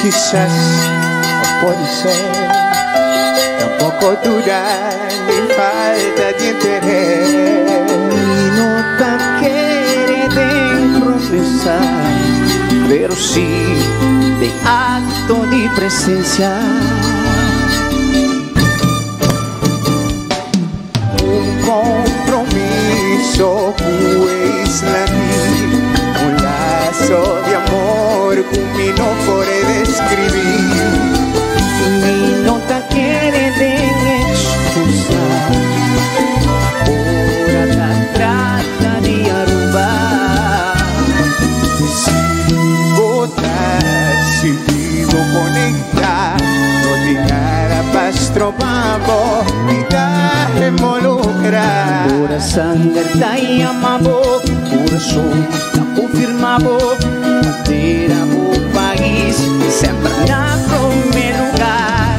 Quizás no puede ser, tampoco duda ni falta de interés. Mi nota quiere de promesa, pero sí de acto de presencia. Un compromiso pues la vi, un lazo de amor que mi no puede describir. Mi nota quiere de excusa, ahora la trata de arrubar. Si vivo conectar, no diga paz trovavo, vida involucrar. Pura sangre ta llamavo, corazón ta confirmavo, bandera o país, sempre nato mi lugar.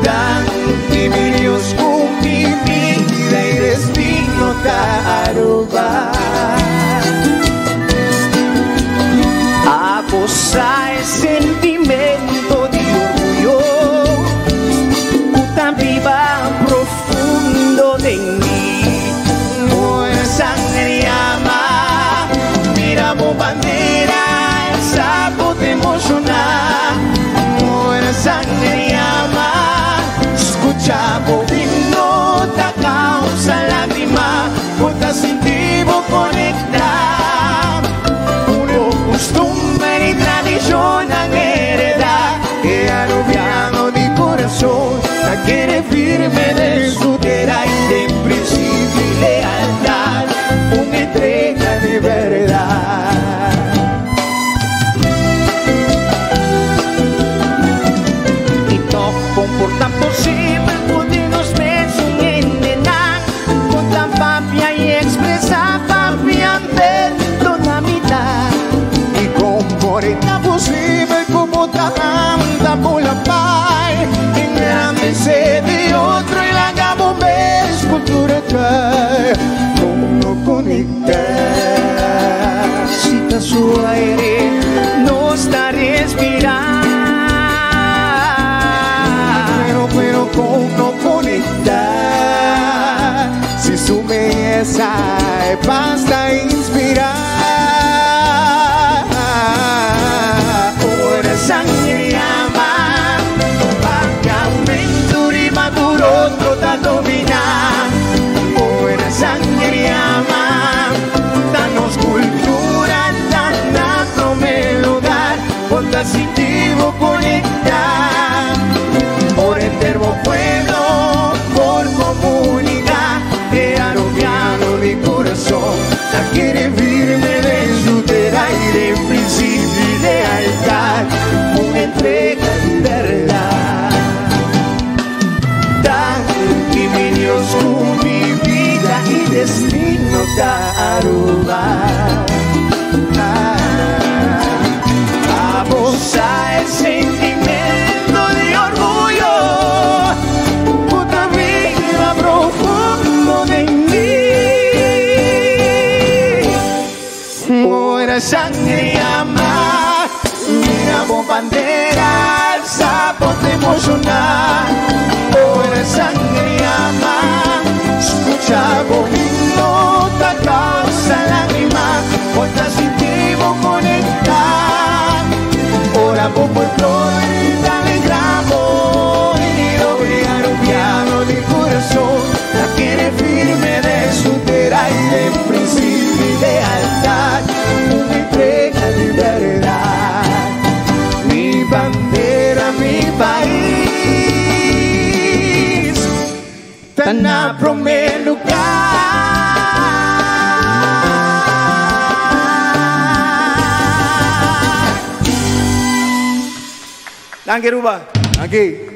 Tanti medios con mi vida y destino ta arrubar. Aposa el sentimento de orgullo, tan viva, profundo de mí. Buena sangre llama, miramos bandera, el sapo te emociona. Buena sangre llama, escuchamos mi nota causa lágrima, porque sentimos conectar. Costumbre y tradición han heredado, que aluviano de corazón la quiere firme de su tierra y de principio y lealtad, una entrega de verdad. Y no comportan posible podernos ver sin entenar, con tan papia y expresa papia ante toda mitad. Ahorita posible como tanta por la paz, engrandecer de otro y la hagamos ver cultura trae. Como no conectar, si está su aire no está respirar. Pero como no conectar, si su belleza basta inspirar. Sangre llama, para aumento y maduro toda domina. Buena sangre llama, danos cultura, danos lugar, por sentido conectar. Por entero pueblo, por comunidad, de arobiano de corazón, la quiere firme de su tierra y de principio y lealtad. Entrega de verdad, tanti medios con mi vida y destino ta arrubar. Aposa el sentimiento de orgullo, puta vida profundo de mí. Buena sangre llama, miramos bandera, el sapo te emociona. Buena sangre llama, escuchamos mi nota causa lágrima, porque sentimos conectar. Ahora por folclore te alegramos y doblegar un piano de corazón, la quiere firme de su tierra y de principio y lealtad, una entrega de verdad. Mi bandera, mi país, tan a primer lugar. Danke, Ruba. Danke.